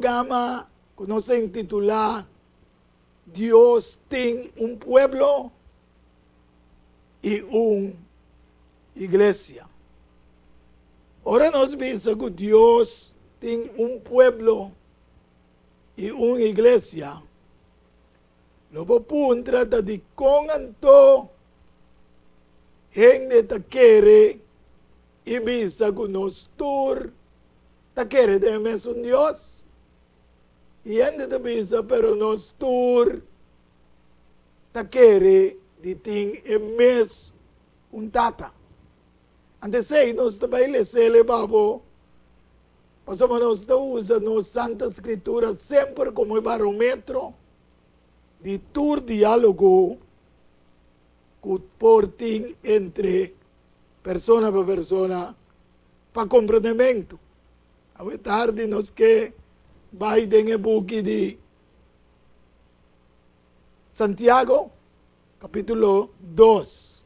Gama, conoce intitular Dios tiene un pueblo y una iglesia. Ahora nos dice que Dios tiene un pueblo y una iglesia. Lo que trata de con anto gente que quiere y visa que nos tur te quiere de un Dios. Y gente te visa pero nos tur te quiere de ting en mes un tata. Antes sei nos te baile se babo. Pasamos nos te usa nos Santa Escritura sempre como barómetro de tu diálogo por ti entre persona para persona para compreendimento. A tarde nos que vai en el buque de Santiago, capítulo 2.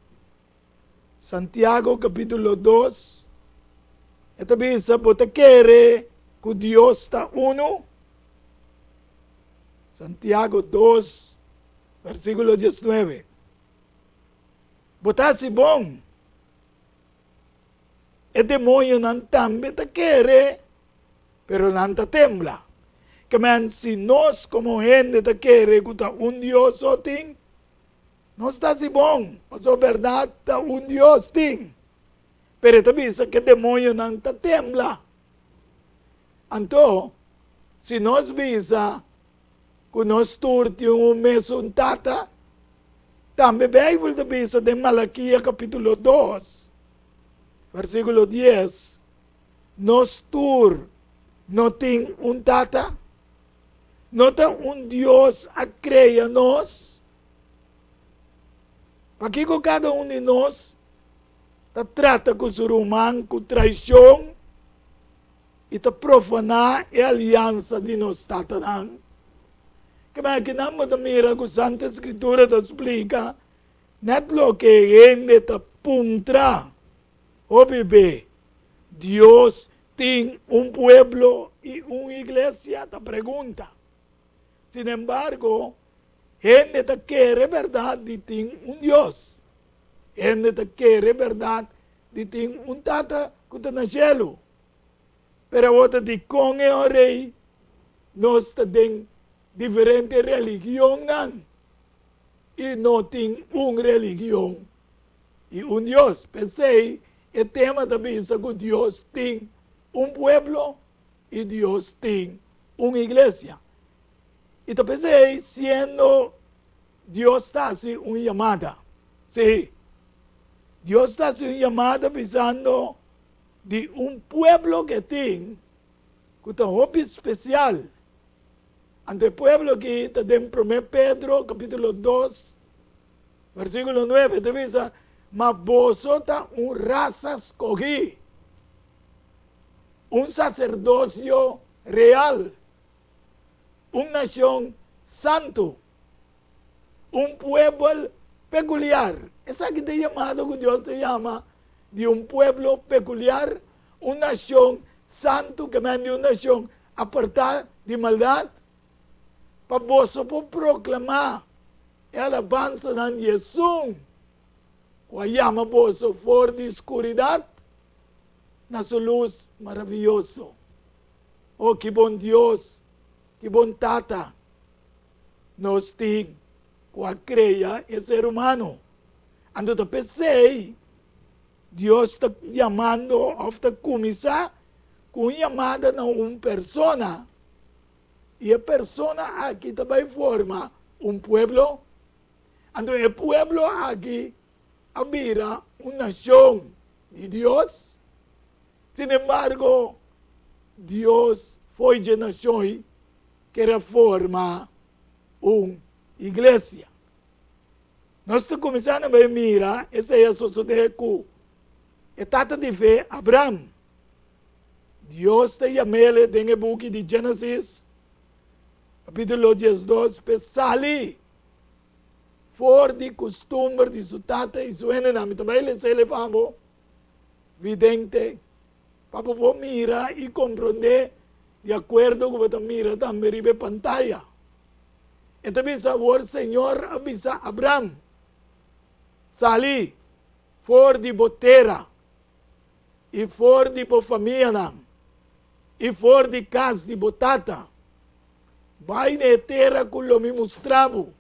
Santiago, capítulo 2. Esta visa, ¿vos quiere que Dios está uno? Santiago 2, versículo 19. ¿Vos estás bom? El demonio no también te quiere, pero no te tembla. Que man, si nos como gente te quiere que está un Dios o ting, no está así bom. Pero verdad está un Dios ting. Pero te dice que el demonio no te tembla. Entonces, si nos visa que nos turte un mes un tata, también la Biblia te dice de Malaquía capítulo 2, versículo 10, nos tur no tiene un tata, no está un Dios a creer nos. Aquí con cada uno de nos, te trata con su humano, con traición, y te profana la alianza de nos tatarán. Que imaginamos de mira que Santa Escritura te explica, no es lo que gente te puntra, o bebé, Dios tiene un pueblo y una iglesia, te pregunta. Sin embargo, gente te quiere verdad de tiene un Dios. Gente te quiere verdad de tiene un tata que está en el cielo. Pero vos te di con el rey, nos te den diferente religión y no tiene una religión y un Dios. Pensé, el tema también dice que Dios tiene un pueblo y Dios tiene una iglesia. Y te pensé, siendo Dios está haciendo una llamada. Sí, Dios está haciendo una llamada pensando de un pueblo que tiene un hobby especial. Ante el pueblo que está en 1 Pedro, capítulo 2, versículo 9, te dice, mas vosotros un raza escogí, un sacerdocio real, una nación santo, un pueblo peculiar. Esa que te llamado que Dios te llama de un pueblo peculiar, una nación santo, que me de una nación apartada de maldad, para vosotros proclamar el alabanza de Jesús, que llama vosotros fuera de oscuridad, na su luz maravilloso. Oh, qué buen Dios, qué buen tata, nos tiene, que crea el ser humano. Entonces pensé, Dios está llamando a esta comisa con llamada a una persona. Y la persona aquí también forma un pueblo. Entonces el pueblo aquí habita una nación de Dios. Sin embargo, Dios fue de nación que forma una iglesia. Nós estamos começando a mirar, essa é a sociedade que etapa de fé, Abraão. Deus te chamou ele no livro de Gênesis, capítulo 12, para sair fora de costume de sua tata e sua nome. Também ele se levava vidente para poder mirar e compreender de acuerdo con lo que mira también en pantalla. Entonces, sabor Señor avisa a Abraham, salí, for de botera, e for de família, e for de casa de botata, vai na terra com lo me mostravo,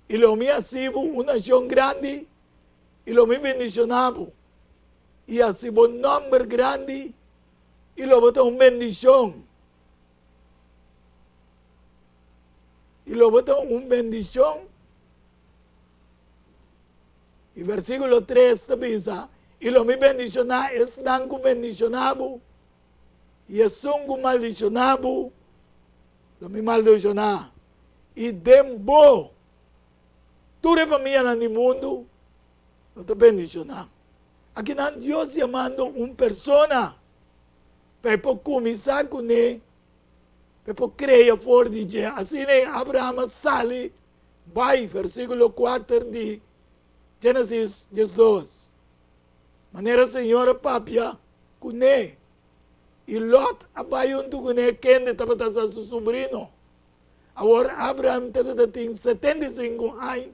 e lo me asivo uma nação grande, e lo me bendicionavo, e asivo um número grande, e lo botou uma bendição. Y lo botou una bendición. Y versículo 3 te dice, y lo mi bendicionar es dango bendicionado, y es un maldicionado, lo mi maldicionar. Y dembo, tu de familia en el mundo, no te bendicionar. Aquí no Dios llamando una persona, para comenzar con él, para creer por Dios. Así Abraham sale, vai, versículo 4 de Génesis 12. Maneira Senhora papia com ele. E Lot abai junto com ele, quem estava trazendo seu sobrinho. Agora Abraham tem 75 anos.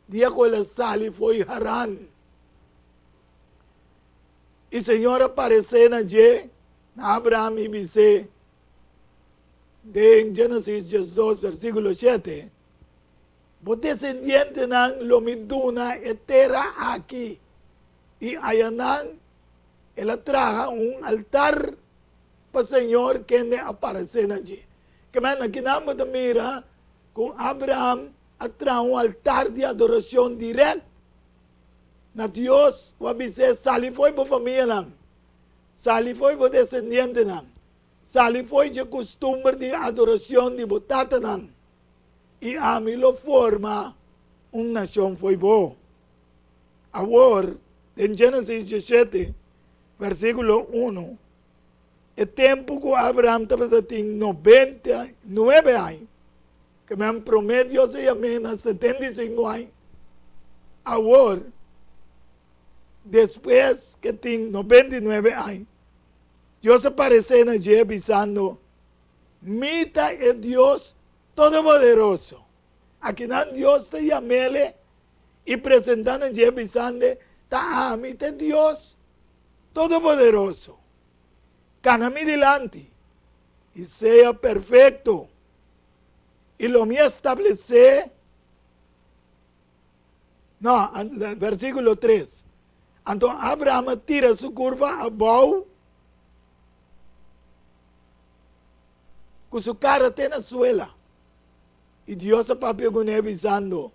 Dia que ele sale foi Haran. E Senhora apareceu na Abraham e disse, de Génesis 12, versículo 7, vos descendientes nan lo miduna etera aquí, y allá nan, él traja un altar para el Señor que le aparece allí. Que man, aquí nada te mira, con Abraham trajo un altar de adoración directa a Dios, o a dizer, sali foi por família nan, sali foi por descendiente nan. Sali foi de costume de adoração de botata nan. E a mim lo forma uma nação foi boa. Agora, em Gênesis 17, versículo 1, o tempo que Abraham estava tendo 99 anos, que me prometeu se chama 75 anos. Agora, depois que tem 99 anos, Dios aparece allí avisando, mita es Dios Todopoderoso. Aquí no Dios te llamele y presentando allí avisando, ta mita es Dios Todopoderoso. Canami delante y sea perfecto. Y lo mío establece, no, versículo 3. Entonces Abraham tira su curva abajo, con su cara en la suela. Y Dios está avisando,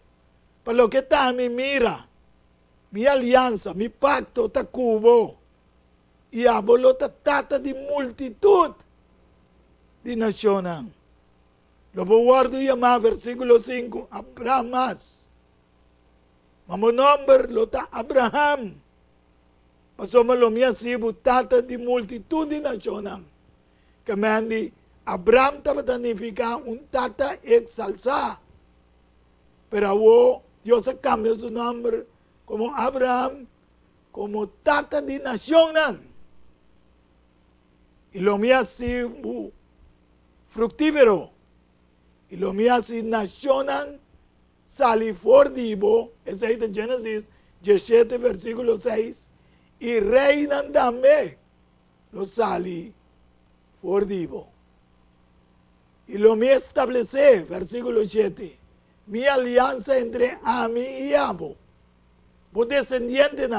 para lo que está mi mira, mi alianza, mi pacto está cubo. Y hablo trata de multitud de naciones. Lo voy a llamar, versículo 5, Abraham más. Vamos a nombrar lo está Abraham. Pasamos lo mío así, trata de multitud de naciones. Que me han dicho, Abraham estaba significando un tata exalzado. Pero ahora Dios cambió su nombre como Abraham, como tata de nación. Y lo mío así fructífero. Y lo mío así nación salifordivo. Ese es de Génesis 17, versículo 6. Y reinan también los salifordivo. Y lo me establece, versículo 7, mi alianza entre Ami y Abo, vos descendientes,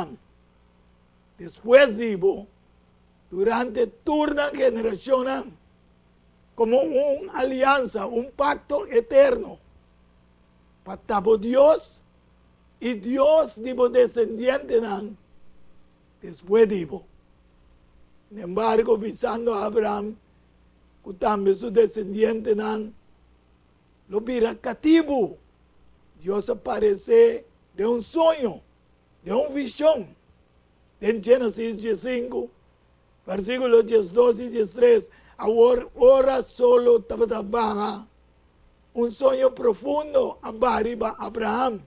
después digo, durante toda generación, como una alianza, un pacto eterno, para Dios y Dios digo descendientes, después digo. Sin embargo, visando a Abraham, también su descendiente lo mira cativo. Dios aparece de un sueño, de una visión. En Génesis 15, versículos 12 y 13, ahora solo trabaja un sueño profundo arriba Abraham.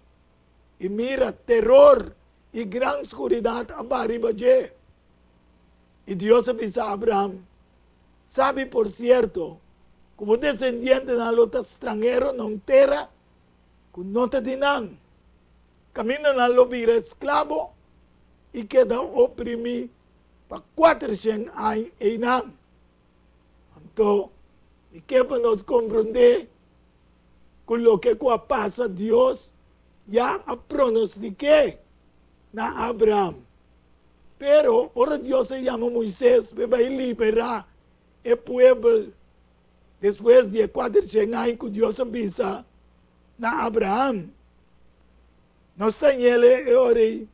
Y mira terror y gran oscuridad arriba allí. Y Dios avisa a Abraham, sabe por cierto, como descendiente de los extranjeros, no entera, que no te dinan, caminan a lo vira esclavo y queda oprimido para 400 años e nan. Entonces, y que para nos comprender con lo que pasa, Dios ya pronostiqué a Abraham. Pero ahora Dios se llama Moisés, va a liberar el pueblo después de 400 años que Dios avisa a Abraham. No está en él ahora, en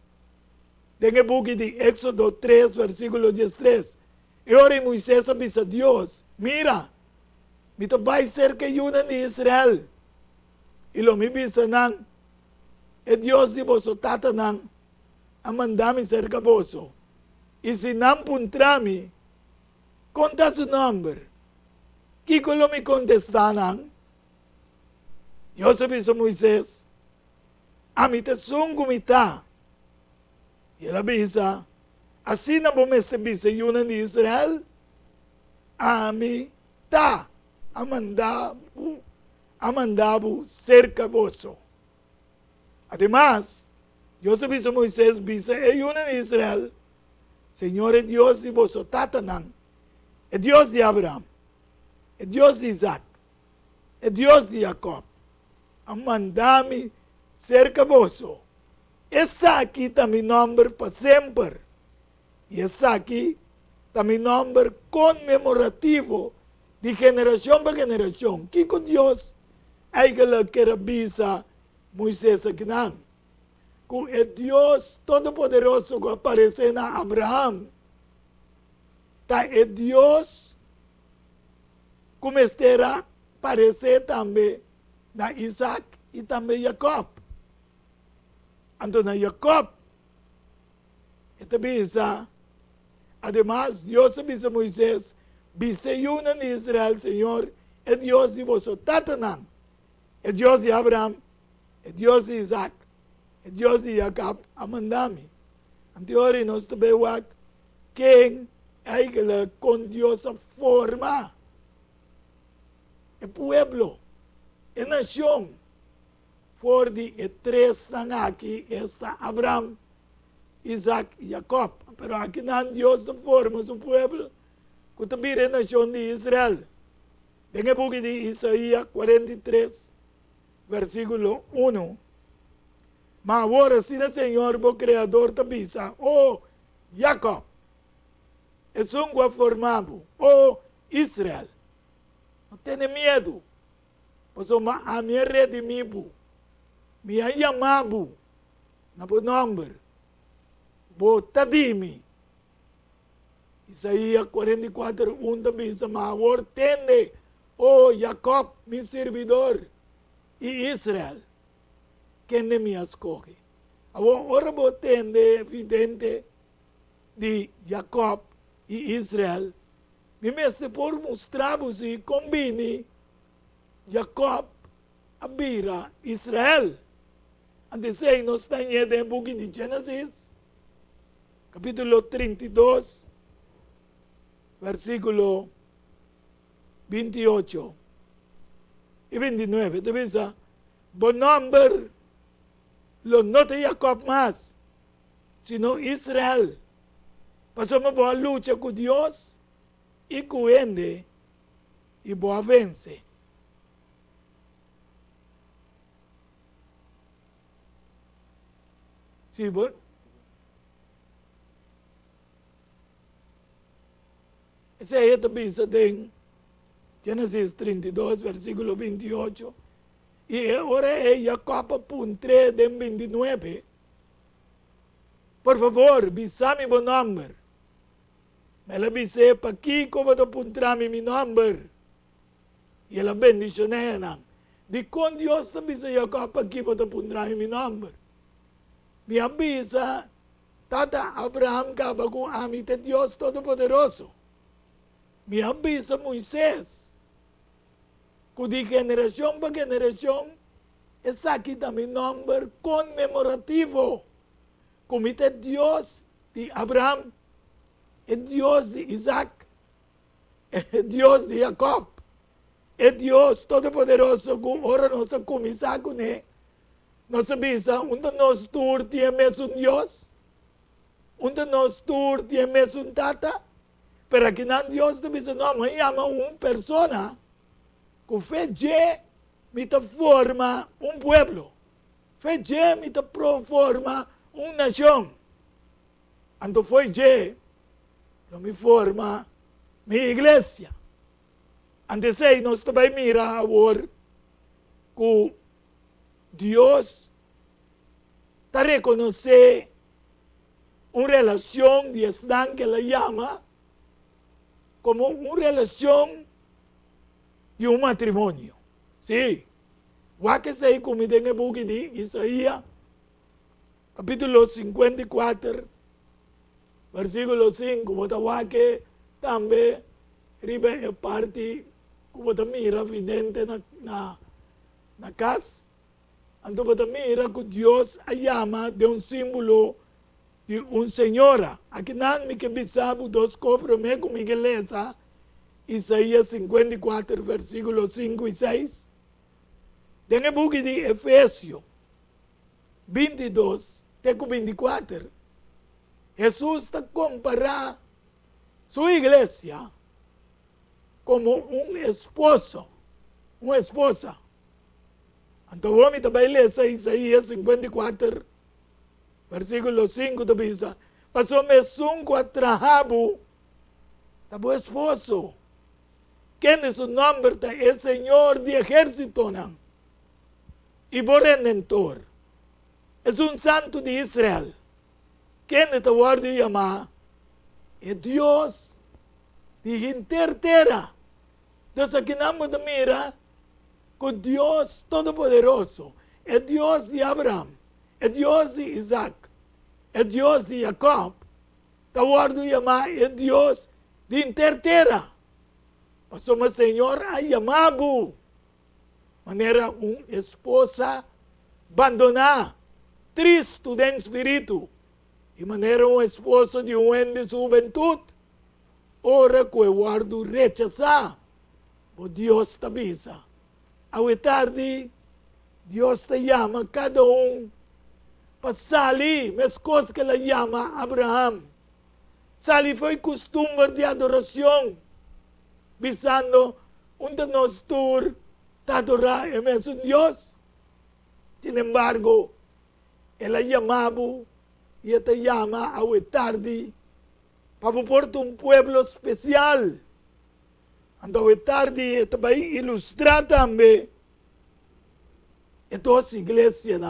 el book de Éxodo 3, versículo 13. Y ahora Moisés avisa a Dios, mira, me va a ser que uno de Israel. Y lo me avisa, el Dios de vosotros, a mandarme cerca de vosotros. Y si no encontrarme, conta su nombre. ¿Qué lo me contestan? Dios avisó a Moisés, a mí te son como está. Y él avisa, así no vamos a avisa uno de Israel, a mí está, a mandado cerca de vosotros. Además, Dios avisó a Moisés, dice, hay uno de Israel, Señor es Dios de vosotros, es Dios de Abraham, es Dios de Isaac, es Dios de Jacob, a mandarme cerca de vosotros. Esa aquí está mi nombre para siempre. Y esa aquí está mi nombre conmemorativo de generación para generación. ¿Qué con Dios hay que la que avisa Moisés aquí? Con el Dios todopoderoso que aparece en Abraham, está el Dios como estará aparece también en Isaac y también Jacob. Entonces Jacob, esta avisa, además Dios avisa a Moisés, dice uno en Israel, Señor, el Dios de vosotros, el Dios de Abraham, el Dios de Isaac, el Dios de Jacob, a mandarme. Anterior nos vemos quién hay que con Dios forma el pueblo, la nación. Por de tres están aquí, está Abraham, Isaac y Jacob. Pero aquí no Dios forma su pueblo, que también es la nación de Israel. En el libro de Isaías 43, versículo 1. Mas ahora, si el Señor, vos creador, te avisa, oh Jacob, es un guay formado, oh Israel, no tiene miedo, pues a mí redimido, me ha llamado, no por nombre, vos te dime. Isaías 44, 1 te avisa, mas ahora tende, oh Jacob, mi servidor, y Israel, que me escoge. Ahora vos tende evidente de Jacob y Israel. Me mestre por mostrar-vos e combine Jacob a vira Israel. Antes aí nós estamos em um pouco de Gênesis, capítulo 32, versículo 28 y 29. Te dice, bom nombre, lo no de Jacob más, sino Israel. Pasamos por la lucha con Dios y con él y por vence. Sí, bueno. Ese es también en Génesis 32, versículo 28. Y ahora es Jacob punto 3 de 29. Por favor, visame mi nombre. Me la avise para aquí como te apuntarme mi nombre. Y la bendición es de con Dios te avisa Jacob para aquí como te apuntarme mi nombre. Me avisa tata Abraham que con a mí de Dios Todopoderoso. Me avisa Moisés que de generación para generación es aquí también nombre conmemorativo. Como es Dios de Abraham, es Dios de Isaac, es Dios de Jacob. Es Dios Todopoderoso que ahora nos comienza con él. Nos avisa, donde nos tur tiene un Dios, donde nos tur tiene un tata, pero aquí no Dios te dice, no, me llama una persona que fe me forma un pueblo, fe me forma una nación. Entonces fue lo me forma mi iglesia. Antes de nos también mira ahora que Dios te reconoce una relación de Adán que la llama como una relación de un matrimonio. Sí. Wa que se como en el libro de Isaías, capítulo 54, versículo 5, como que también ribe parte como mira evidente na casa. Entonces mira que Dios llama de un símbolo de una señora. Aquí no me que bisabu dos copros con mi iglesia. Isaías 54, versículos 5 y 6. En el libro de Efesios 22, 24, Jesús está comparando su iglesia como un esposo, una esposa. Entonces, vamos también leer Isaías 54, versículo 5, te dice, pasó mesunco a Trahabu, tu esposo. ¿Quién es su nombre? Es Señor de ejército, ¿no? Y por redentor. Es un santo de Israel. ¿Quién te guarda y llama? Es Dios de intertera. Entonces, aquí no me mira con Dios Todopoderoso, es Dios de Abraham, es Dios de Isaac, es Dios de Jacob, te guardo llamar, es Dios de intertera. Pasó el Señor a llamado, manera una esposa abandonada, triste de espíritu, y manera un esposo de un de su juventud, ahora que guardo rechazar, por Dios te avisa. A tarde, Dios te llama cada uno para salir, mas cosas que le llama Abraham. Salir fue costumbre de adoración, visando donde nos tur te adorar en ese Dios. Sin embargo, él ha llamado y él te llama a tarde para portar un pueblo especial. Entonces, tarde, te va a ilustrar también estas iglesias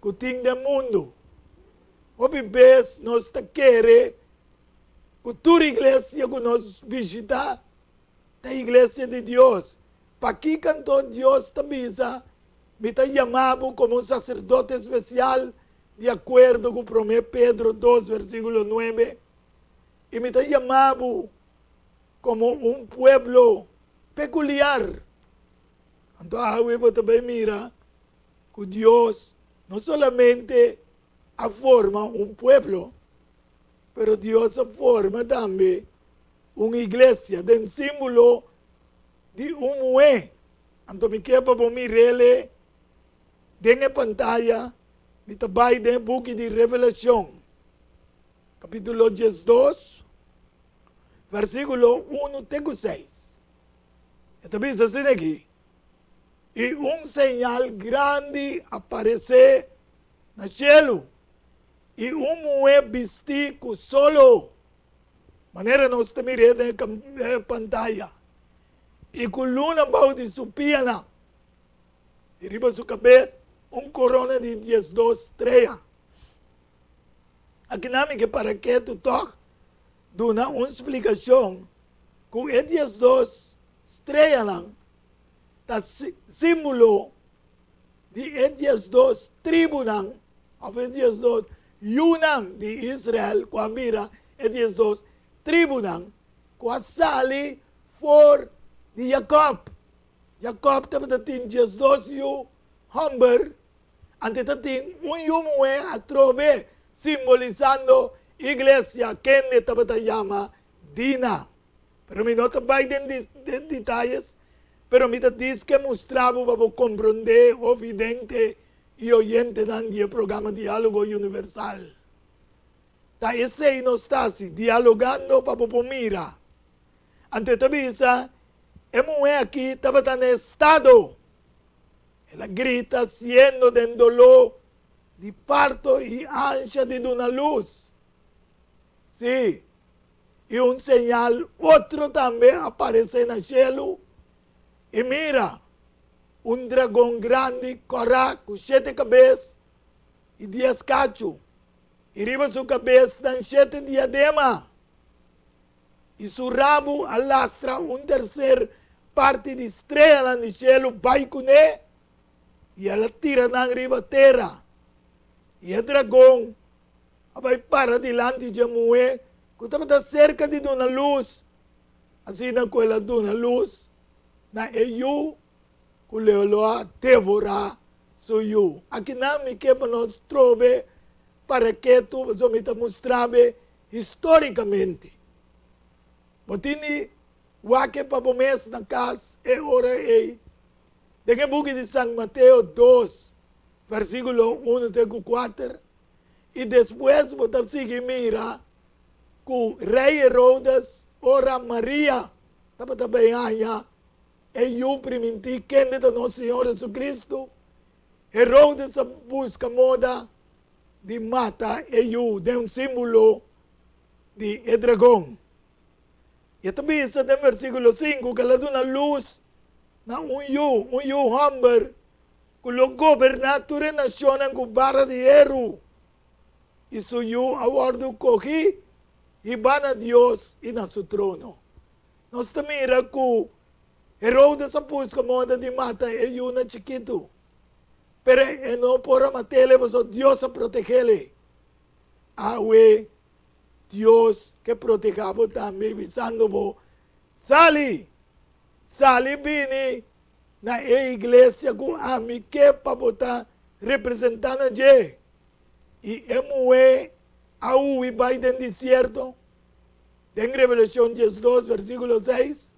que tienen el mundo. Hoy ves, nos quiere que tu iglesia que nos visita, la iglesia de Dios. Para aquí, cuando Dios te avisa, me te llamado como un sacerdote especial, de acuerdo con 1 Pedro 2, versículo 9. Y me te llamado como un pueblo peculiar. Entonces, también mira que Dios no solamente forma un pueblo, pero Dios forma también una iglesia de un símbolo de un mujer. Entonces, me quiero para mirarle en la pantalla, me trabajo en el libro de Revelación, capítulo 2, versículo 1, 6. Esto dice así aquí. Y un señal grande aparece en el cielo. Y un mujer vestido solo. Manera no se mire en la pantalla. Y con luna bajo de su pierna. Y arriba de su cabeza, un corona de 12 estrellas. Aquí nada más que para que tú toques, dona una explicación que estas 2 estrellas es símbolo de estas 2 tribus, o estas 2 yunan de Israel, cuando mira estas 2 tribus, que sale por de Jacob. Jacob tiene 2 yu humber, antes tiene un yu mujer a trove, simbolizando iglesia que te llama Dina. Pero me não vai em detalhes, pero me diz que mostrava para compreender o vidente e oyente do programa Diálogo Universal. Tá esse não está assim, dialogando para mira. Ante tabisa, a mulher aqui estava no estado. Ela grita, sendo de dolor, de parto e ânsia de uma luz. Sim. E sinal, outro também aparece no cielo. E mira, dragão grande, corre, com 7 cabeças e 10 cachos. E riba sua cabeça tem 7 diademas. E seu rabo alastra terceira parte de estrela no cielo, vai com ele. E ela tira na riba terra. E o dragão vai para diante de mulher, que estava cerca de uma luz. Assim na coela de uma luz, na eu, que leoa devorar sou eu. Aqui não me quer para nós trobe, para que tu me mostrar historicamente. Botini, o que para o mês na casa, é hora aí. Tem o book de São Mateus 2, versículo 1 até 4. E depois você sigue mira que o rei Herodes ora Maria. Estava também aí. E eu permiti que de nosso Senhor Jesus Cristo. Herodes busca moda de matar eu, de símbolo de dragão. E também está no versículo 5, que ela dá uma luz na eu hamber, que o governador da nação com barra de erro. Isso eu aguardo corri e van a Deus e na seu trono. Nós também mira que Herodes busca moda de matar eu na chiquito. Pero não por matar-le, mas Deus a proteger-le. Deus que protegava também, visando sali bini na igreja com a mim que para botar representando a Deus. E moe au e vai dentro do deserto. Em Revelação 2, versículo 6.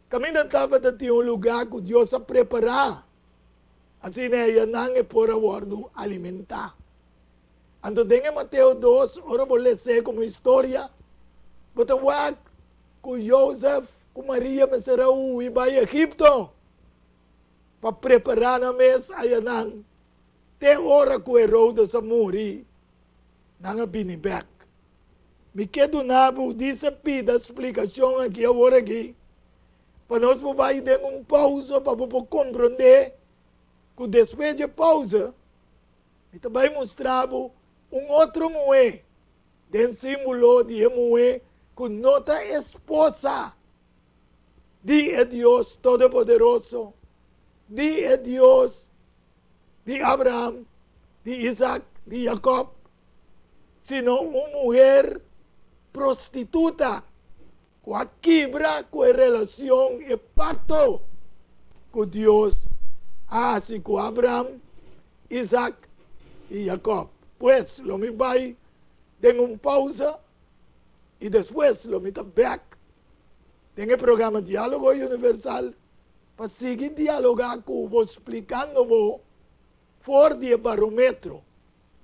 Caminho estava de um lugar que Deus a preparar. Assim é, não é por aguardo alimentar. Então, em Mateus 2, ora vou ler como história. Mas o que Joseph, com Maria, me será e vai a Egipto. Para preparar a mesa, aí não. Tem hora que o Herodes a morrer, não é binibek. Me quedo nabo, disse pida explicação aqui, agora aqui. Para nós vai dar pausa para compreender que depois de pausa, me também mostrar outro moe, de símbolo de moe, que nota esposa de Deus Todo-Poderoso, de Deus de Abraham, de Isaac, de Jacob, sino uma mulher prostituta, com a quebra com a relação e pacto com Deus, assim com Abraham, Isaac e Jacob. Pues, lo me vai, tenho pausa, e depois lo me back. Tem o programa Diálogo Universal, para seguir dialogar com vos, explicando fora de barómetro,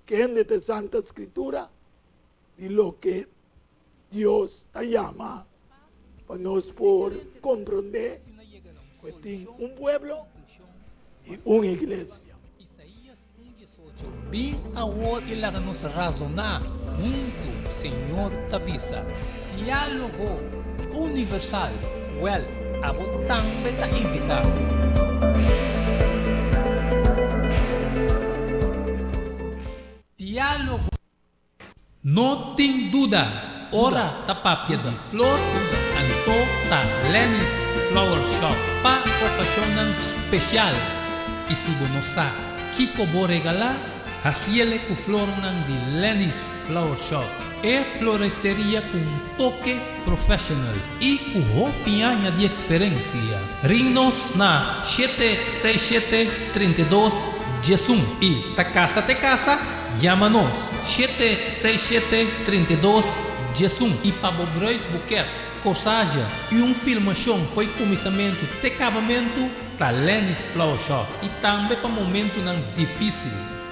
que é de Santa Escritura, de lo que Deus te chama, para nós por compreender que tem pueblo e uma igreja. Bem awor ilang nos razonar muito, Senhor Tabisa. Diálogo Universal. Well, abotang beta invita. Diálogo. No tem dúvida. Ora tapapia de flor. Anto ta Lenny's Flower Shop. Pa ocasión especial. E se bonosa, Kiko bo regalar, haciele cu flor de Lenny's Flower Shop. É floresteria com toque profissional e com roupinha de experiência. Ring-nos na 767-32-Jesum e ta casa te casa, chama-nos 767-32-Jesum e para Bobrois Buquet corsagem e filmação foi começamento de acabamento da Lenny's Flower Shop e também para momento não difícil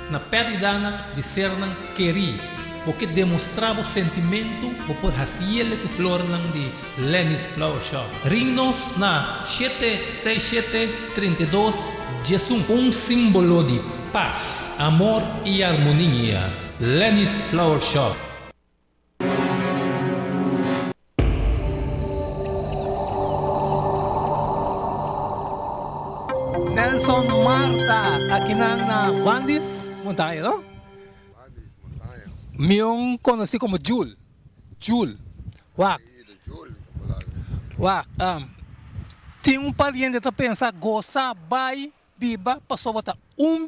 na perda de ser não querer porque demonstrava o sentimento por fazer que flor não de Lenny's Flower Shop. Ring-nos na 76732 Jesus, símbolo de paz, amor e harmonia. Lenny's Flower Shop. Nelson Marta, aqui na Vandis, Montanha, não? Vandis, Montanha. Mion conheci como Jul. Wak. Tinha pariente que pensa, goza, vai, viva, passou botar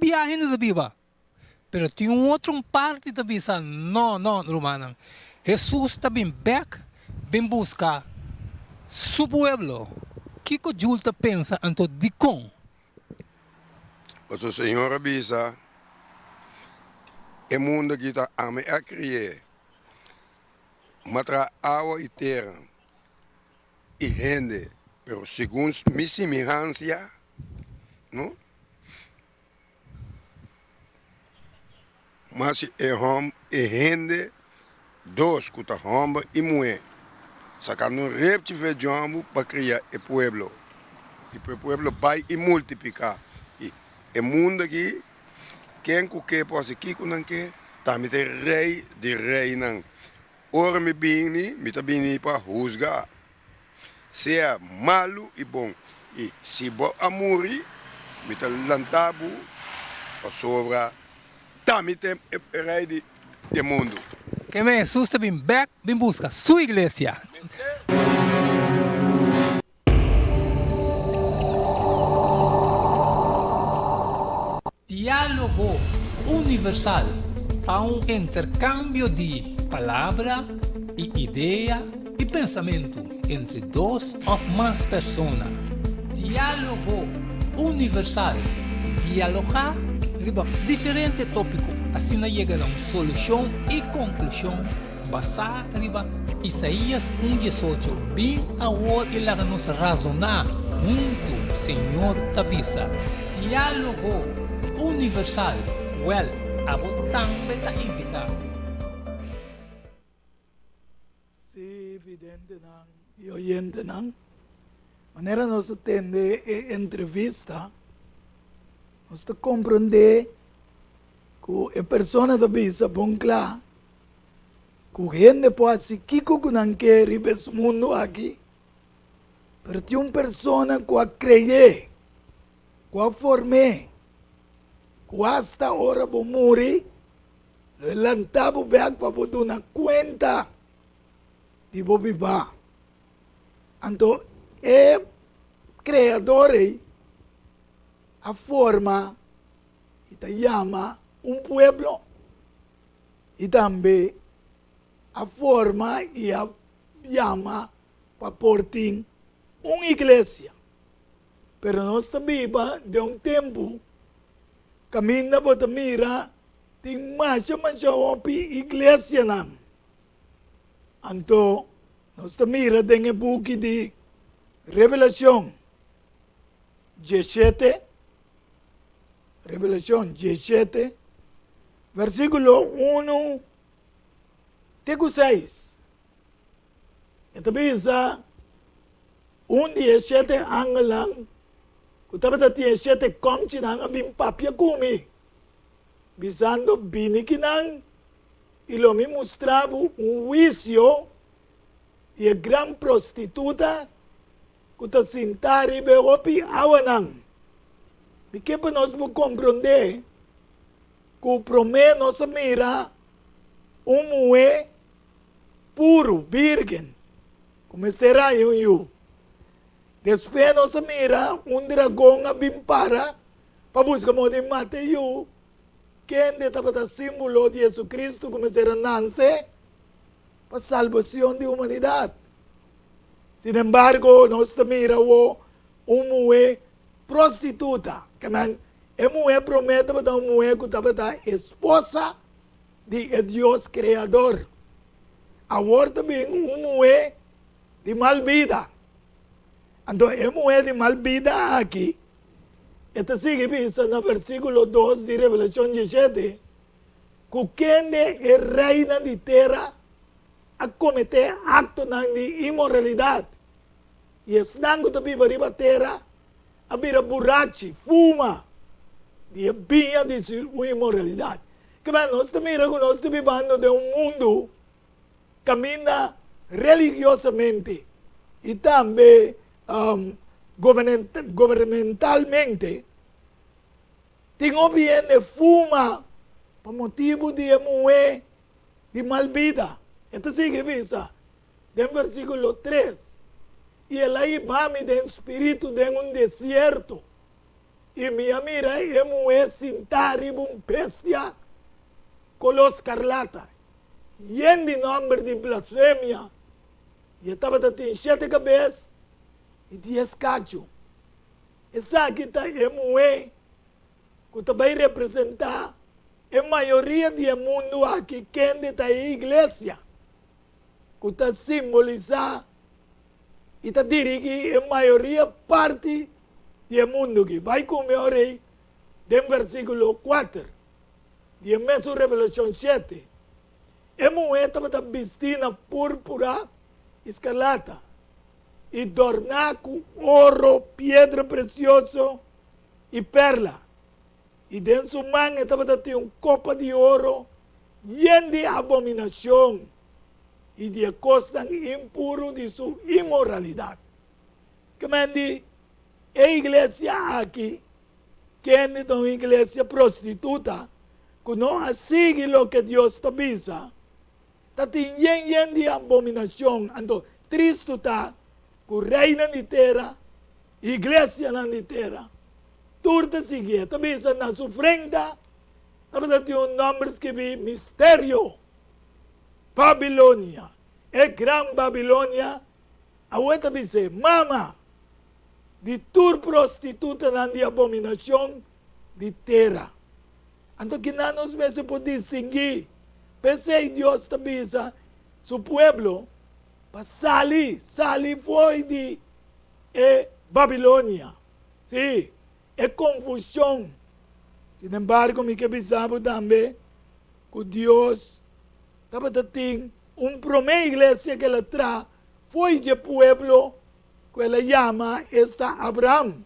viagem de viva. Pero tinha outro parte da bisa, não, Romana. Jesus também back, bem buscar su pueblo. Que Jul te pensa, anto de com? Mas o Senhor avisa, o mundo que está a me criar, matra água e terra, e gente, pero segundo minha semelhança, não? Mas é gente, dois que está homem e mulher, sacando um repte de jambo para criar o pueblo, e o pueblo vai e multiplicar. O mundo aqui, quem que pode aqui com não que, também tem rei de rei não. Ora me bini para juzgar. Se é malo e bom, e se bo amori, me tá lantabo, para sobra, também tem rei de mundo. Que me Jesus também back, bem busca sua igreja. Diálogo universal é um intercâmbio de palavra e ideia e pensamento entre duas ou mais pessoas. Diálogo universal. Dialogar sobre diferentes tópicos, assim chega a uma solução e conclusão basada em Isaías 1:18. Bem agora ele nos razonar junto, Senhor Tabisa. Diálogo universal. Well, abotang beta invita. Si evidente não e oyente não, maneira nós atende a entrevista, nós te compreender que a pessoa da bisa bom claro, que gente pode se kiko que não quer ir para esse mundo aqui, mas tem uma pessoa que a crer, que a formar, hasta hora vou morrer, levantava o bag para poder dar conta de vou viver. Então, é criador a forma e te chama pueblo e também a forma e a chama para portar uma igreja. Pero nós viva de tempo caminha para mira, tem mais igreja não. Então, nós mira tem o book de Revelação 17, versículo 1 até 6. Então, bisa, 17 angelang, kutapa tati 7 komchi nang abim papia kumi. Bisando binikinang ilomi mostrava juicio e a gran prostituta kuta sintari beopi awanang. Porque para nós compreender que o promê nos mira mulher puro, virgem, como estará eu. Depois nós mira dragão a bimpara para buscar o de Mateus, que é símbolo de Jesus Cristo, como será nasce para a salvação da humanidade. Sin embargo, nós mira mulher prostituta, que é mulher promete para uma mulher que está esposa de Deus Criador. Agora também uma mulher de mal vida. Entonces, mujer de mal vida aquí. Este sigue vista en el versículo 2 de Revelación 17. Que quien es reina de tierra a cometer actos de inmoralidad. Y estando también arriba tierra, a ver borrachi, fuma, de vía de su inmoralidad. Que nós estamos vivendo de un mundo camina religiosamente y también gubernamentalmente. Tengo bien de fuma por motivo de mujer de mal vida. Esto sigue visa del versículo 3. Y el ahí va mi de espíritu de un desierto. Y mi mira es mujer sentada en una bestia color escarlata. Y en el nombre de blasfemia. Y estaba en 7 cabezas y 10 cachos. Esa aquí está es mujer que también representa a maioria do mundo aqui que está a igreja, que está simbolizar e está dirigir a maioria parte do mundo que vai comer aí, do versículo 4, de mesmo Revelação 7. A mulher estava vestida púrpura escarlata e adornada com ouro, pedra preciosa e perla. E dentro de sua mão estava um copo de ouro lleno de abominação e de costas impuras de sua imoralidade. Que mande a igreja aqui, que é uma igreja prostituta, que não sigue o que Deus está dizendo, está lleno de abominação. Então, triste está que o reino de terra, a igreja na terra, turta sigue, também na sua frente, também tem um nome que é Mistério, Babilônia, é Grande Babilônia, a outra diz, mama, de tur prostituta na de abominação de terra. Então, que não nos vezes pode distinguir, pensei Deus também, seu povo, para sair foi de Babilônia, sim. É confusão. Sin embargo, me que pensava também que Deus estava tendo promessa igreja que ela traz, foi de povo que ela chama esta Abraão.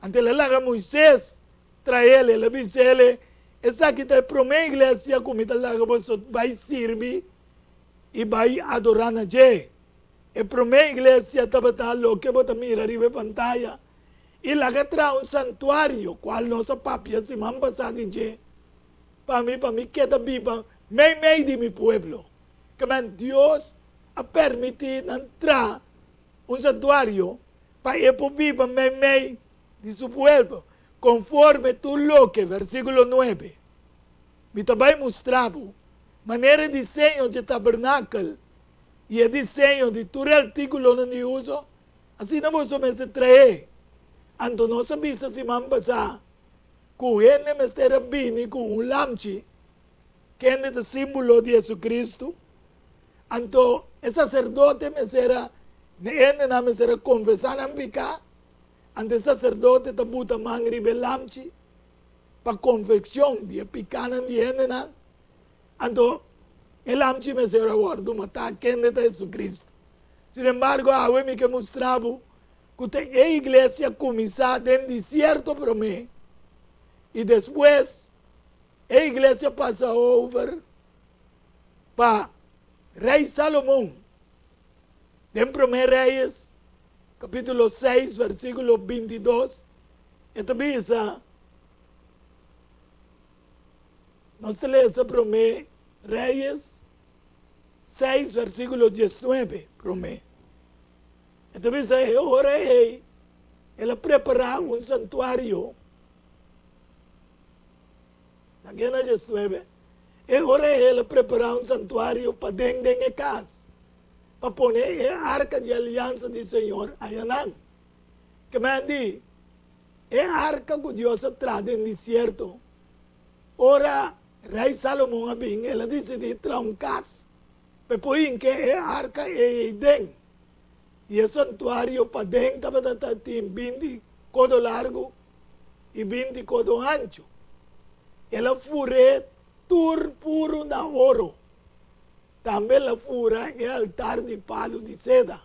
Ante ela laga Moisés, traz ele, ela diz ele, essa aqui é promessa igreja como ela laga você vai servir e vai adorar na Deus. É promessa igreja estava tal que você mira na pantalla. E lá que traz santuário, qual nossa papia se man passar de je. Para mim que está viva, meio de meu povo. Que Deus a permitido entrar santuário para ir para viva meio de seu povo. Conforme tu lo que, versículo 9. Me também mostrava maneira de desenho de tabernáculo e o desenho de todo artículo onde uso. Assim não posso me trazer. Então, nós sabemos se man passar que o ene mestre bini com lamchi, que é o símbolo de Jesus Cristo. Então, o sacerdote me será, ene na me será confessar em pecado. Então, o sacerdote está botando mangri be lamchi para confecção de pecado de ene na. Então, o lamchi me será guardo matar que é Jesus Cristo. Sin embargo, a me que mostrava que a igreja começou em deserto para mim. E depois, a igreja passa over para Rei Salomão. Em 1 Reis, capítulo 6, versículo 22, esta diz, nós lemos 1 Reis 6, versículo 19, para mim. Então, o rei, ele preparou santuário. Aqui na Jesus, o rei, ele preparou santuário para dentro da casa. Para pôr a arca de aliança do Senhor aí lá. Que me diz, a arca que Deus traz no deserto. Ora, rei Salomão, ele decidiu trazer casa. Para pôr que a arca é dentro. Y el santuario para dentro tiene 20 codos largo y 20 codos ancho. Y la fura tur puro de oro. También la fura es altar de palo de seda.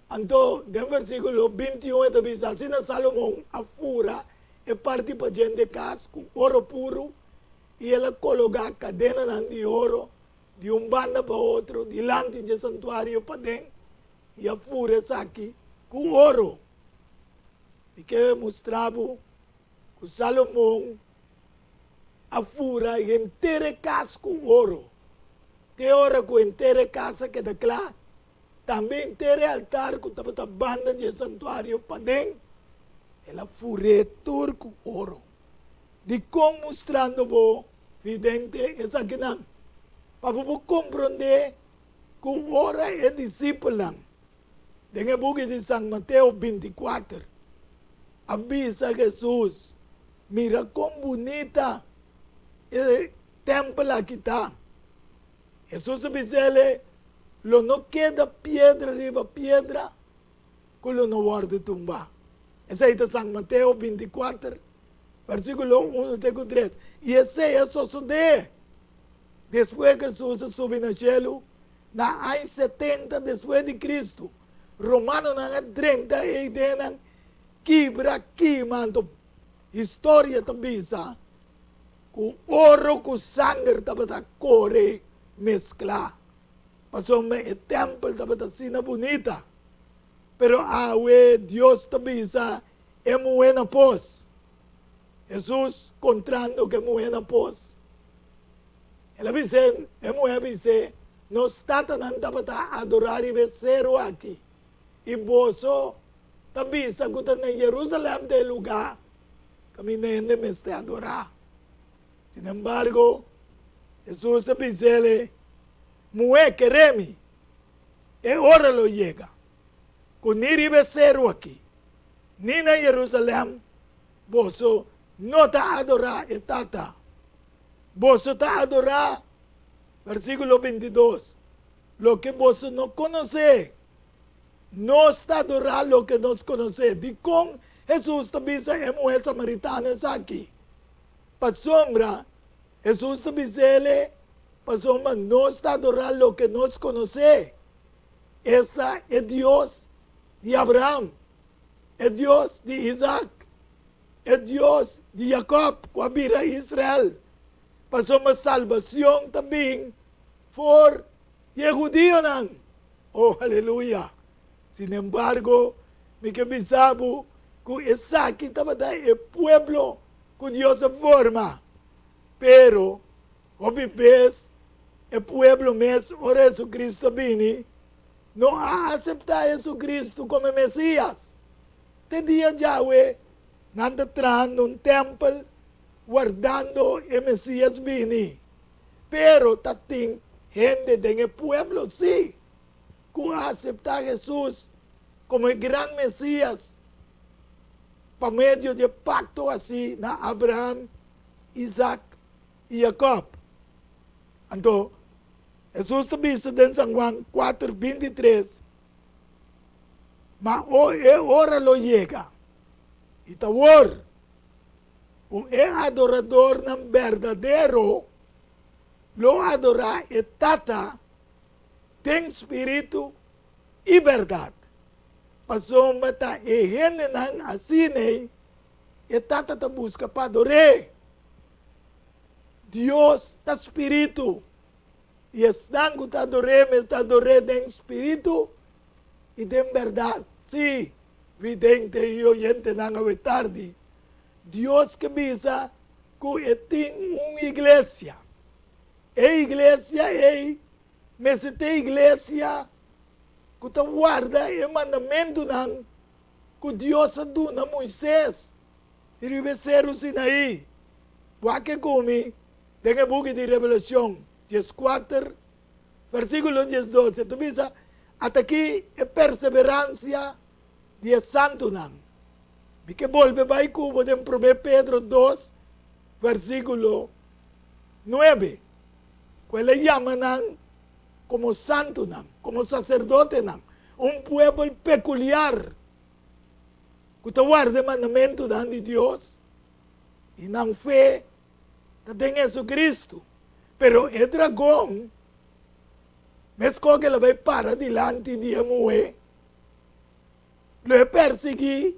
Entonces, en el versículo 21 dice, así na Salomón a fura es parte para gente casco, oro puro, y él coloca cadena de oro de un banda para otro, delante del santuario para dentro, y a fura es aquí con oro. Y que mostraba que Salomón a fura y entera casa con oro. Que ora con entera casa que da claro. También entera altar con la banda del santuario para dentro. El afuretor con oro. De cómo mostrando vos, vidente, es aquí nan. Para vos comprender que ora es discípulo. En el libro de San Mateo 24, avisa Jesús, mira cómo bonita el templo aquí está. Jesús dice, lo no queda piedra arriba piedra, que lo no guarda tumba. Ese es San Mateo 24, versículo 1, 3. Y ese es sucede. Después que Jesús sube al cielo, na año 70 después de Cristo, Romanos na 30 y denan quebra queimando. Historia tabisa, com oro com sangue tabata corre mezclar. Pasó el templo tabata sina bonita. Pero awe Dios tabisa é buena pos. Jesús contrando que buena pos. Ele dice, dice, no está tan tabata adorar y becero aquí. Y boso tabisa que está en Jerusalén del lugar. Caminando me está adorar. Sin embargo, Jesús se dice, mué queremi, e hora lo llega. Con ni becero aquí, ni en Jerusalén, vos no te adorar etata. Vos te adorar, versículo 22, lo que vos no conocéis, no está adorar lo que nos conocéis. Y con Jesús te dice, es mujer samaritana aquí. Para sombra, Jesús te dice, para sombra, no está adorar lo que nos conoce. Esa es Dios de Abraham, es Dios de Isaac, es Dios de Jacob, cuando Israel. Para sombra, salvación también, por judíos. Oh, aleluya. Sin embargo, mi que pensaba que esa aquí estaba el pueblo que Dios forma. Pero, hoy ves, el pueblo mes, ahora Jesucristo vine, no ha aceptado a Jesucristo como Mesías. Este día Yahweh anda entrando un templo, guardando el Mesías vine. Pero tatín, gente del pueblo sí, que acepta a Jesús como el gran Mesías, por medio de pacto así, na Abraham, Isaac y Jacob. Entonces, Jesús te dice en San Juan 4, 23, mas ahora lo llega, y tawor, un adorador verdadero, lo adora etata, ten espíritu y verdad. Pasó mata e genenan así, etata te busca para adorar. Dios está espíritu. Y están que te adoré en espíritu y de verdad. Sí, vidente y oyente no a tarde. Dios que visa que tiene una iglesia. Iglesia, mesete iglesia, que te guarda el mandamento que Dios aduna a Moisés. Y ribeceiro Sinaí. Guaque come, tenga buque de revelación. 14, versículo 10, 12. Tú dices, hasta aquí es perseverancia de santo nan. Y que vuelve va y cubo de 1 Pedro 2, versículo 9. Que le llaman como santo nan, como sacerdote nan. un pueblo peculiar, que te guarda el mandamiento de Dios, y no fe en Jesucristo. Pero el dragón, me escoge la ve para delante de mujer, lo perseguí,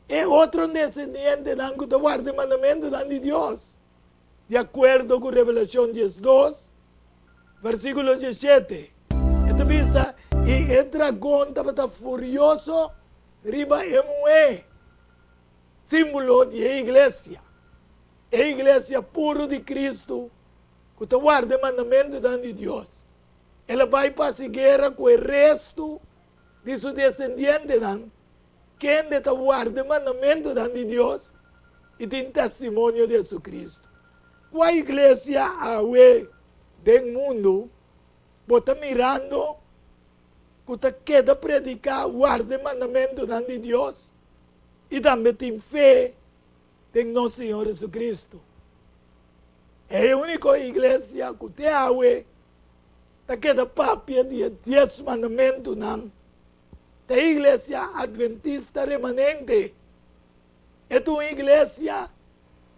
es otro descendiente que te guarda el mandamiento de Dios. De acuerdo con Revelación 12, versículo 17. Esto dice, y el dragón estaba furioso, arriba de mujer, símbolo de la iglesia. La iglesia puro de Cristo, que te guarda el mandamiento de Dios. Él va a pasar guerra con el resto de sus descendientes, quien te guarda el mandamiento de Dios y tiene testimonio de Jesucristo. ¿Cuál iglesia hay del mundo? Vos estás mirando que usted queda predicar, guarda el mandamiento de Dios y también tiene fe en nuestro Señor Jesucristo. Es la única iglesia que usted hay que queda papia de 10 mandamientos. La iglesia adventista remanente es una iglesia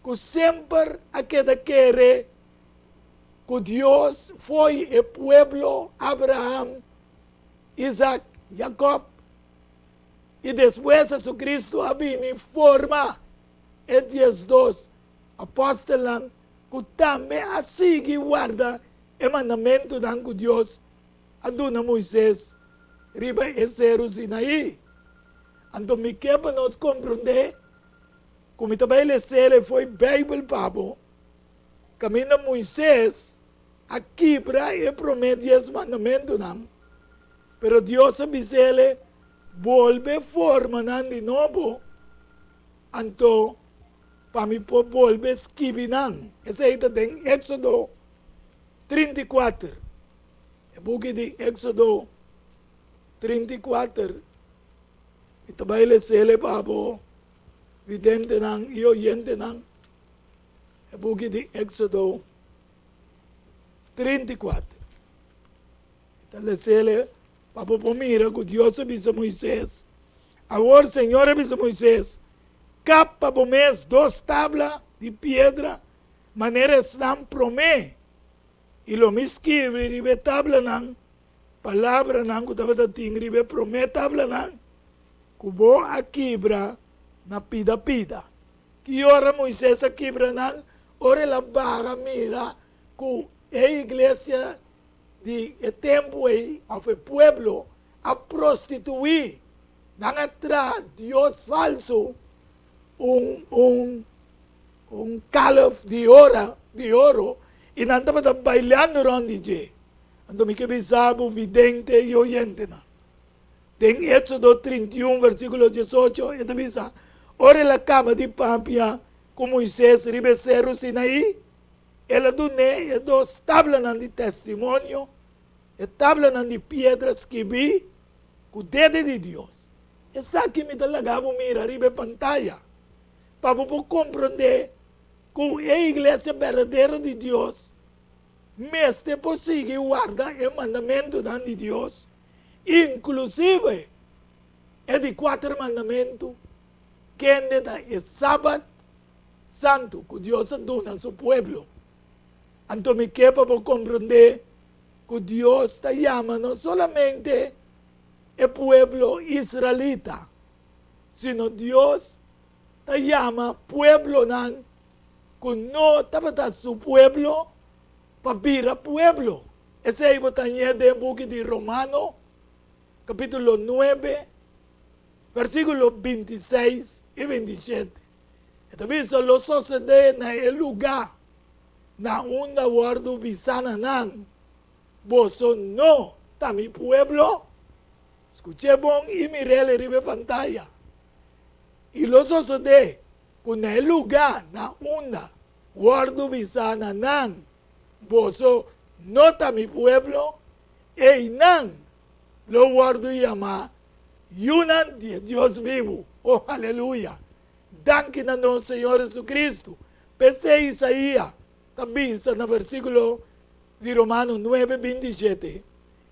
que siempre quiere que Dios fue el pueblo Abraham, Isaac, Jacob, y después Jesucristo ha venido en forma de 12 apóstolos que también así guarda el mandamiento que Dios ha dado a Moisés arriba el cerro Sinaí. Entonces, me queda nos comprender, como também ele foi Bíblia pabo, caminha Moisés aqui para e promete os mandamentos não. Pero Deus avisa ele volve forma não de novo, então para mim volve escrever não. Esse aí tem Éxodo 34, o book de Éxodo 34, e também ele pabo vidente nang e oyente nang é book de Éxodo 34. Então, ele para mira que Deus avisa Moisés. Agora o Senhor avisa Moisés, capa por mês 2 tablas de pedra, maneira estão promê, e lo me escreve, ribe tabla nang, palavra nang, que estava dating, ribe promê tabla nang, que vou a quebra, na pida. Que ora Moisés a quebranan, ora la baga mira que a iglesia de tempo aí, o pueblo, a prostituir, dan atrás Dios falso, un calaf de oro, y não estava bailando onde je. Então me que bisabo vidente e oyente na. Tem Éxodo 31, versículo 18, e diz: ora la cama de Pampia, com Moisés, ribe cerro Sinaí, ela doné e 2 tablas de testemunho, e tablas de pedras que vi, com o dedo de Deus. Essa aqui me talagava mira ribe pantalla, para você compreender que a igreja verdadeira de Deus, mesmo possível guarda o mandamento de Deus, inclusive é de 4 mandamentos, que é o sábado santo que Deus dona a seu povo. Então me quepa para compreender que Deus está chamando não solamente o povo israelita, sino Deus está chamando o povo que não está su pueblo para vir a pueblo. Ese es el de book de Romano, capítulo 9, versículos 26 y 27. Entonces, lo sucede en el lugar, na una guardo bisana nan, vos no, está mi pueblo. Escuché bon y miré la ribe pantalla. Y lo sucede con el lugar, na una guardo bisana nan, vos no está mi pueblo, e nan lo guardo y llama yunan de Dios vivo. Oh, aleluya. Danke a nuestro Señor Jesucristo. Pensé Isaías, también en el versículo de Romanos 9, 27.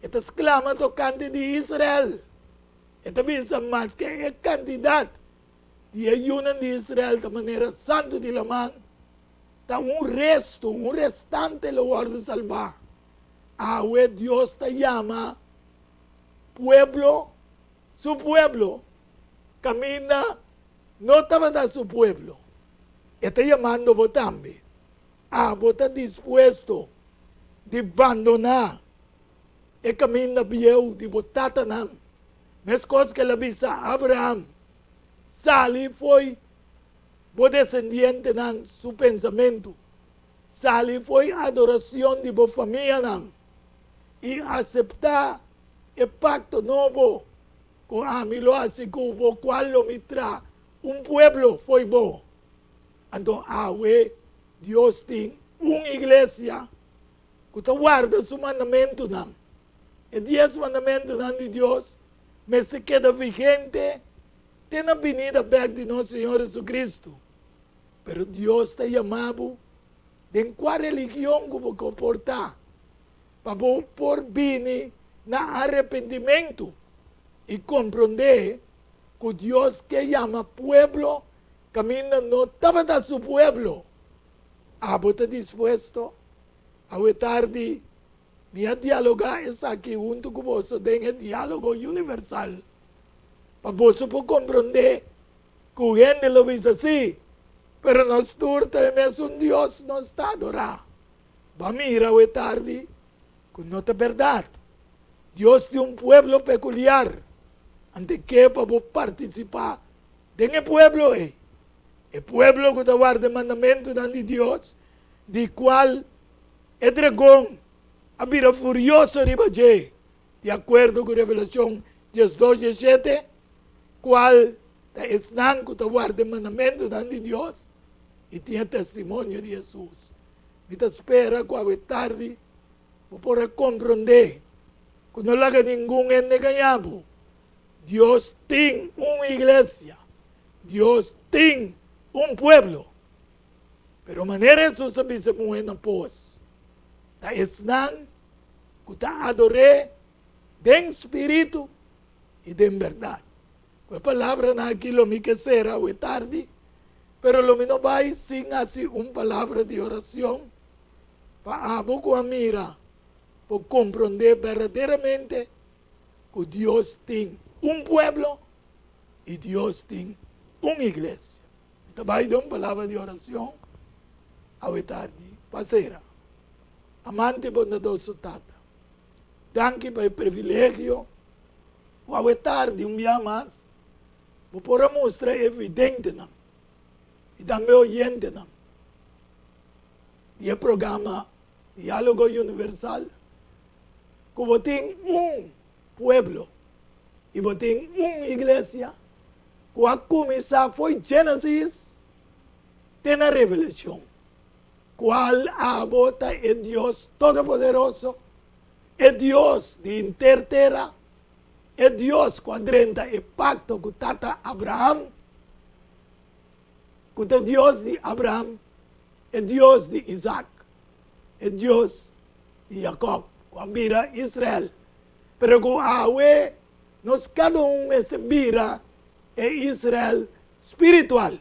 Esta exclama tocante de Israel. Esta visa más que cantidad de ayuno de Israel de manera santa de la mano. Da un restante lo guarda salvar. Ahora Dios te llama pueblo, su pueblo. Camina, no estaba de su pueblo. Está llamando vos también. Vos estás dispuesto de abandonar el camino viejo de botatanam. Mas cosas que la visa Abraham sale fue vos descendiente de su pensamiento. Sale fue adoración de vos familia y aceptar el pacto nuevo con Amilo así que vos cual lo mitra un pueblo fue vos. Entonces, Dios tiene una iglesia que te guarda su mandamiento. El 10 mandamientos de Dios me se queda vigente. Tiene venida back de nuestro Señor Jesucristo. Pero Dios te llamaba de cuál religión que vos comportar. Para vos por venir na arrepentimiento y comprender que Dios que llama pueblo camina no estaba de su pueblo. Vos estás dispuesto a tarde ni a dialogar es aquí junto con vos en el diálogo universal. Para vos poder comprender que gente lo dice así, pero nosotros es un Dios no está adorado. Va a mirar hoy tarde que no es verdad. Dios tiene un pueblo peculiar. Ante que para vos participar en el pueblo el pueblo que te guarda el mandamiento de Dios, de cual el dragón había furioso de acuerdo con Revelación 12:7, cual es que te guarda el mandamiento de Dios y tiene testimonio de Jesús. Y te espera cuando es tarde, para comprender que no le haga ningún engañado. Dios tiene una iglesia, Dios tiene un pueblo, pero manera eso se dice muy en pos. Ta esnan, que te adoré de espíritu y de verdad. La palabra no aquí lo mi que será o tarde, pero lo mismo va sin así una palabra de oración para aboco a mira, por comprender verdaderamente que Dios tiene un pueblo y Dios tiene una iglesia. Esta va a ir una palabra de oración a tarde, pasera. Amante bondadoso tata. Danke por el privilegio, a tarde un día más, por mostrar evidente y también oyente y el programa Diálogo Universal, como tiene un pueblo y tiene una iglesia, cuando comenzó fue Génesis, tiene revelación. Cual abota es Dios Todopoderoso, es Dios de intertera, es Dios cuadrenta el pacto con tata Abraham, con el Dios de Abraham, es Dios de Isaac, es Dios de Jacob, cuando mira Israel. Pero con Ahue, nos cada uno se mira en Israel espiritual,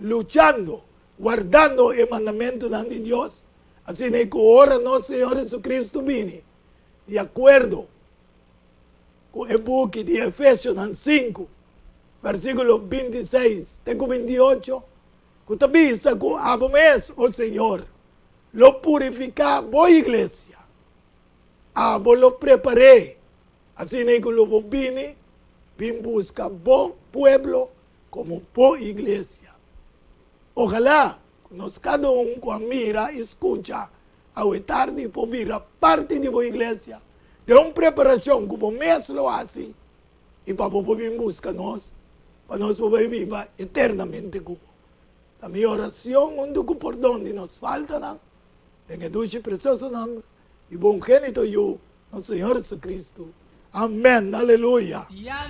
luchando, guardando el mandamiento de Dios. Así que ahora nuestro Señor Jesucristo viene, de acuerdo con el buque de Efesios 5, versículo 26, tengo 28, que te avisa que abomés, oh Señor, lo purifica vos iglesia, vos lo preparé, así que lo vine busca vos pueblo como vos iglesia. Ojalá nos cada uno cuando mira, escucha, a tarde por mira parte de vos iglesia, de una preparación como mes lo hace, y para poder buscarnos, para nos poder vivir eternamente como. La mi oración, por donde nos falta, en el dulce y precioso nombre, y bongénito yo, nuestro Señor Jesucristo. Amén, aleluya.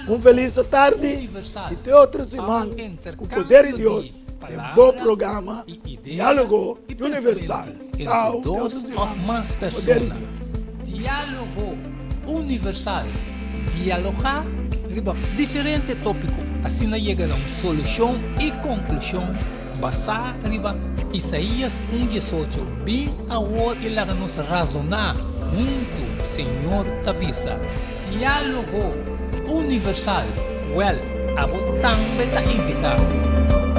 Un feliz tarde y de otra semana, con poder de Dios, en buen programa, Diálogo Universal. Chao, de otra semana, poder de Dios. Diálogo universal. Dialogar riba diferente tópico, assim chega a uma solução e conclusão basada riba Isaías 1:18. Bem agora ele nos razonar junto, Senhor Tabisa. Diálogo universal. Well, abo também está invitado.